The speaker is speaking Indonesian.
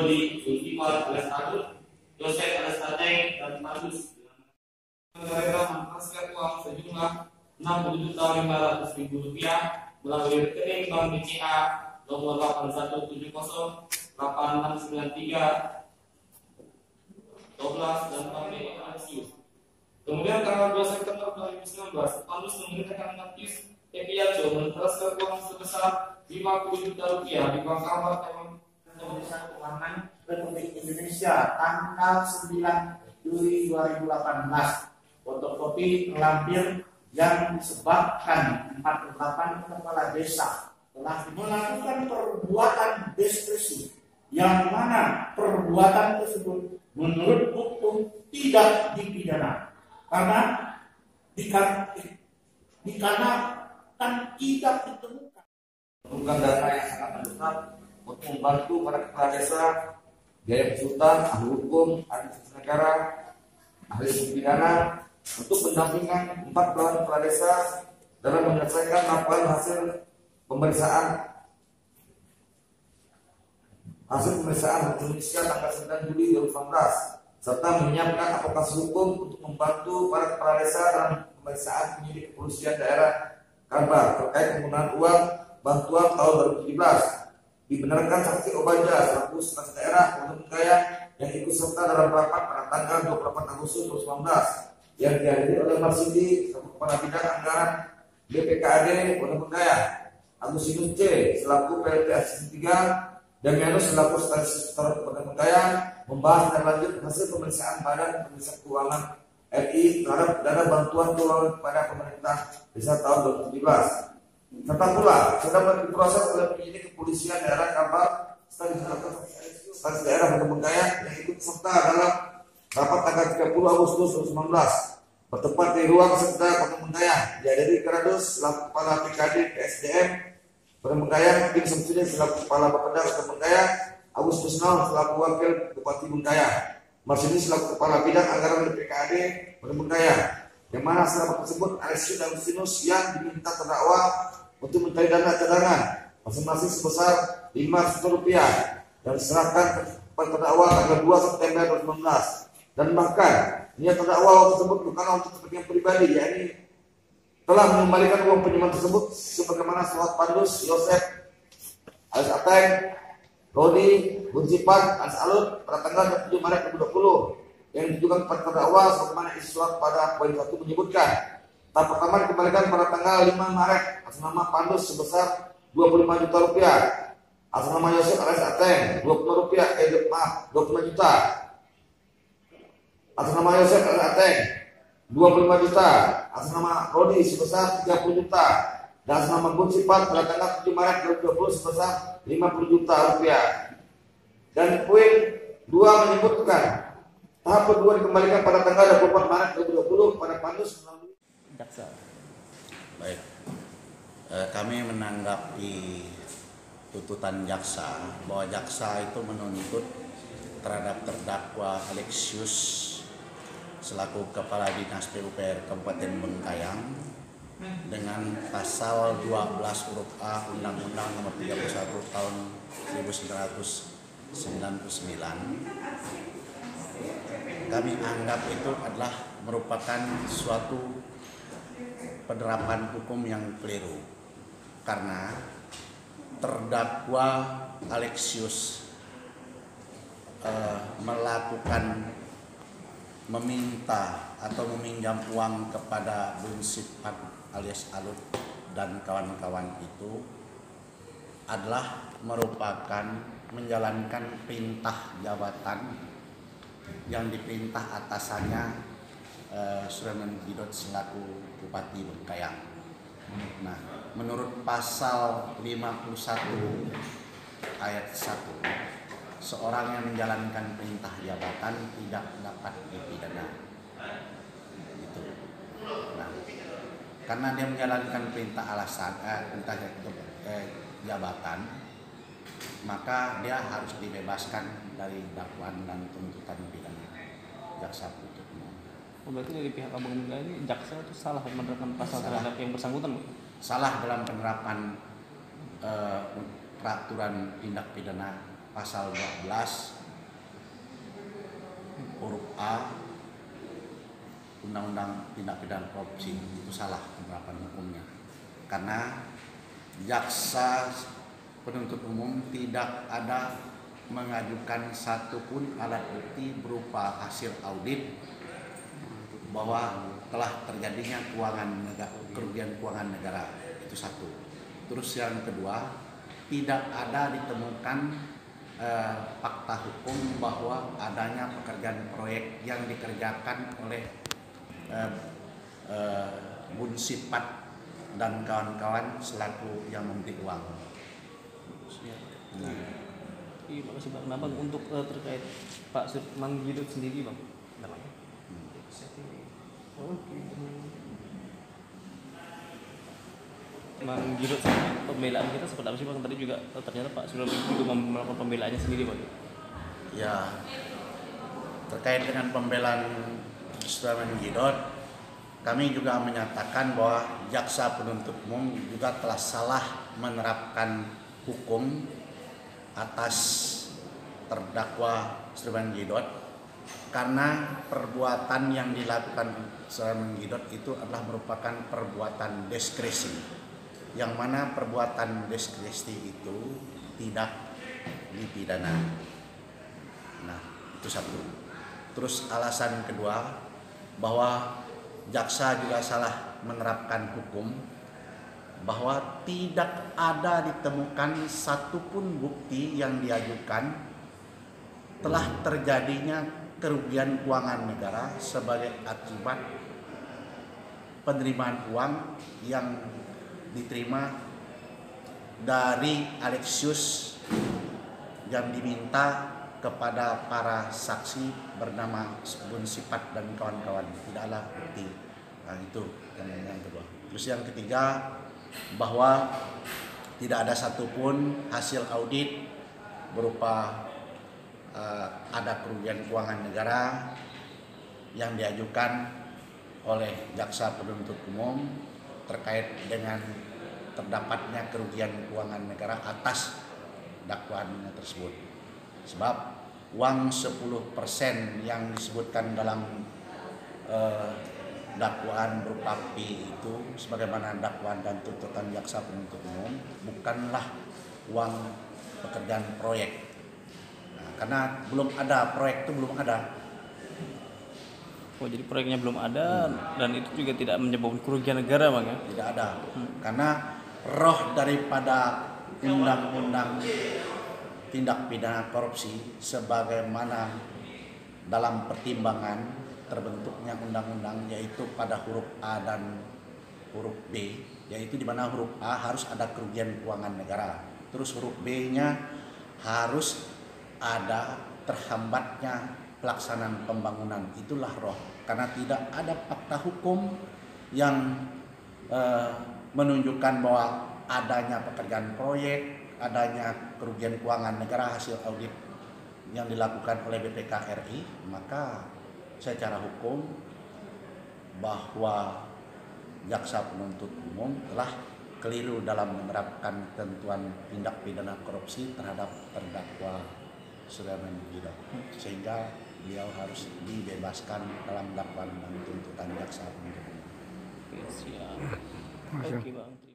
Rodi Zulkifli alias Adut, Yosef alias Ateng, dan Padus. Mereka mentransfer uang sejumlah Rp60.500.000 melalui rekening Bank BCA nomor 81708693 dan Bank Alexius. Kemudian tanggal 2 September 2019, Pandus memerintahkan Matius Epiaco mentransfer uang sebesar Rp50 juta di Bank Amar Indonesia Keuangan Republik Indonesia tanggal 9 Juli 2018. Fotokopi lampir yang disebabkan 48 kepala desa telah melakukan perbuatan diskresi yang mana perbuatan tersebut menurut hukum tidak dipidana karena dikarenakan tidak ditemukan dana yang sangat besar untuk membantu para kepala desa, biaya konsultan, ahli hukum, ahli negara, ahli hukum pidana untuk mendampingkan 4 kepala desa dalam menyelesaikan laporan hasil pemeriksaan Indonesia tanggal 9 Juli 2019 serta menyiapkan advokasi hukum untuk membantu para kepala desa dalam pemeriksaan penyidik kepolisian daerah Kalbar terkait penggunaan uang bantuan tahun 2017. Dibenarkan saksi Obaja selaku sekretaris daerah Kabupaten Kaya yang ikut serta dalam rapat pada tanggal 28 Agustus 2019 yang dihadiri oleh Marsidi selaku kepala bidang anggaran BPKAD Kabupaten Kaya, Agustinus C selaku PLT Asisten 3 dan Yanus selaku sekretaris Kabupaten Kaya membahas dan lanjut hasil pemeriksaan Badan Pemeriksa Keuangan RI terhadap dana bantuan keuangan kepada pemerintah desa tahun 2017. Serta pula sedang diproses oleh penyidik kepolisian daerah Kalbar stasiun daerah Kabupaten Kaya yang ikut serta dalam rapat tanggal 30 Agustus 2019 bertempat di ruang Sekda Kabupaten Kaya dihadiri Kradus selaku kepala PKD PSDM Kabupaten Kaya, Kim Samsudin selaku kepala Bapeda Kabupaten Kaya, Agustus Naun selaku wakil Bupati Bengkaya, Marsini selaku kepala bidang anggaran PKD Kabupaten Kaya, yang mana selama tersebut Alexius dan Agustinus yang diminta terdakwa untuk mencari dana cadangan masing-masing sebesar Rp5 juta dan diserahkan kepada terdakwa tanggal 2 September 2019 dan bahkan niat terdakwa tersebut bukan untuk kepentingan pribadi, yakni telah mengembalikan uang pinjaman tersebut sebagaimana surat Pandus Yosef alias Ateng, Rodi Zulkifli alias Adut pada tanggal 7 Maret 2020 yang ditujukan kepada terdakwa sebagaimana isi surat pada poin 1 menyebutkan. Tahap pertama dikembalikan pada tanggal 5 Maret atas nama Pandus sebesar Rp25 juta, atas nama Yosef alias Ateng Rp25 juta, atas nama Yosef alias Ateng Rp25 juta, atas nama Rodi sebesar Rp30 juta, dan atas nama Zulkifli pada tanggal 7 Maret 2020 sebesar Rp50 juta. Dan poin 2 menyebutkan tahap kedua dikembalikan pada tanggal 24 Maret 2020 kepada Pandus melalui jaksa. Baik, kami menanggapi tuntutan jaksa bahwa jaksa itu menuntut terhadap terdakwa Alexius selaku Kepala Dinas PUPR Kabupaten Bengkayang dengan pasal 12 huruf A Undang-Undang Nomor 31 Tahun 1999. Kami anggap itu adalah merupakan suatu penerapan hukum yang keliru karena terdakwa Alexius meminta atau meminjam uang kepada Zulkifli alias Adut dan kawan-kawan itu adalah merupakan menjalankan perintah jabatan yang diperintah atasannya Sulaiman Gidot selaku Bupati Bengkayang. Nah, menurut pasal 51 ayat 1, seorang yang menjalankan perintah jabatan tidak dapat dipidana. Gitu. Nah, karena dia menjalankan perintah jabatan, maka dia harus dibebaskan dari dakwaan dan tuntutan pidana jaksa penuntut umum. Berarti dari pihak Abang Nila ini jaksa itu salah menerapkan pasal terhadap yang bersangkutan, Pak? Salah dalam penerapan peraturan tindak pidana pasal 12 huruf A Undang-Undang Tindak Pidana Korupsi itu salah penerapan hukumnya, karena jaksa penuntut umum tidak ada mengajukan satupun alat bukti berupa hasil audit bahwa telah terjadinya kerugian keuangan negara. Itu satu. Terus yang kedua, tidak ada ditemukan fakta hukum bahwa adanya pekerjaan proyek yang dikerjakan oleh Bun Sipat dan kawan-kawan selaku yang memberi uang. Iya, makasih Bang. Nah Bang, untuk terkait Pak Manggido sendiri Bang, Manggido pembelaan kita seperti apa sih Bang? Tadi juga ternyata Pak Surya juga melakukan pembelaannya sendiri Bang. Ya, terkait dengan pembelaan Surya Manggido, kami juga menyatakan bahwa jaksa penuntut umum juga telah salah menerapkan hukum atas terdakwa Surya Manggido, karena perbuatan yang dilakukan Surya Manggido itu adalah merupakan perbuatan diskresi, yang mana perbuatan diskresi itu tidak dipidana. Nah, itu satu. Terus alasan kedua, bahwa jaksa juga salah menerapkan hukum, bahwa tidak ada ditemukan satupun bukti yang diajukan telah terjadinya kerugian keuangan negara sebagai akibat penerimaan uang yang diterima dari Alexius yang diminta kepada para saksi bernama Bun Sipat dan kawan-kawan. Tidaklah bukti. Nah, itu yang kedua. Terus yang ketiga, bahwa tidak ada satupun hasil audit berupa ada kerugian keuangan negara yang diajukan oleh jaksa penuntut umum terkait dengan terdapatnya kerugian keuangan negara atas dakwaannya tersebut. Sebab uang 10% yang disebutkan dalam dakwaan berupa P itu sebagaimana dakwaan dan tuntutan jaksa penuntut umum bukanlah uang pekerjaan proyek. Nah, karena belum ada proyek, itu belum ada. Oh, jadi proyeknya belum ada dan itu juga tidak menyebabkan kerugian negara Bang ya? Tidak ada. Karena roh daripada undang-undang tindak pidana korupsi sebagaimana dalam pertimbangan terbentuknya undang-undang, yaitu pada huruf A dan huruf B, yaitu di mana huruf A harus ada kerugian keuangan negara, terus huruf B-nya harus ada terhambatnya pelaksanaan pembangunan. Itulah roh, karena tidak ada fakta hukum yang menunjukkan bahwa adanya pekerjaan proyek, adanya kerugian keuangan negara hasil audit yang dilakukan oleh BPK RI, maka secara hukum bahwa jaksa penuntut umum telah keliru dalam menerapkan ketentuan tindak pidana korupsi terhadap terdakwa Surya Manggido, sehingga beliau harus dibebaskan dalam dakwaan dan tuntutan jaksa penuntut umum. Oke, siap. Oke Bang.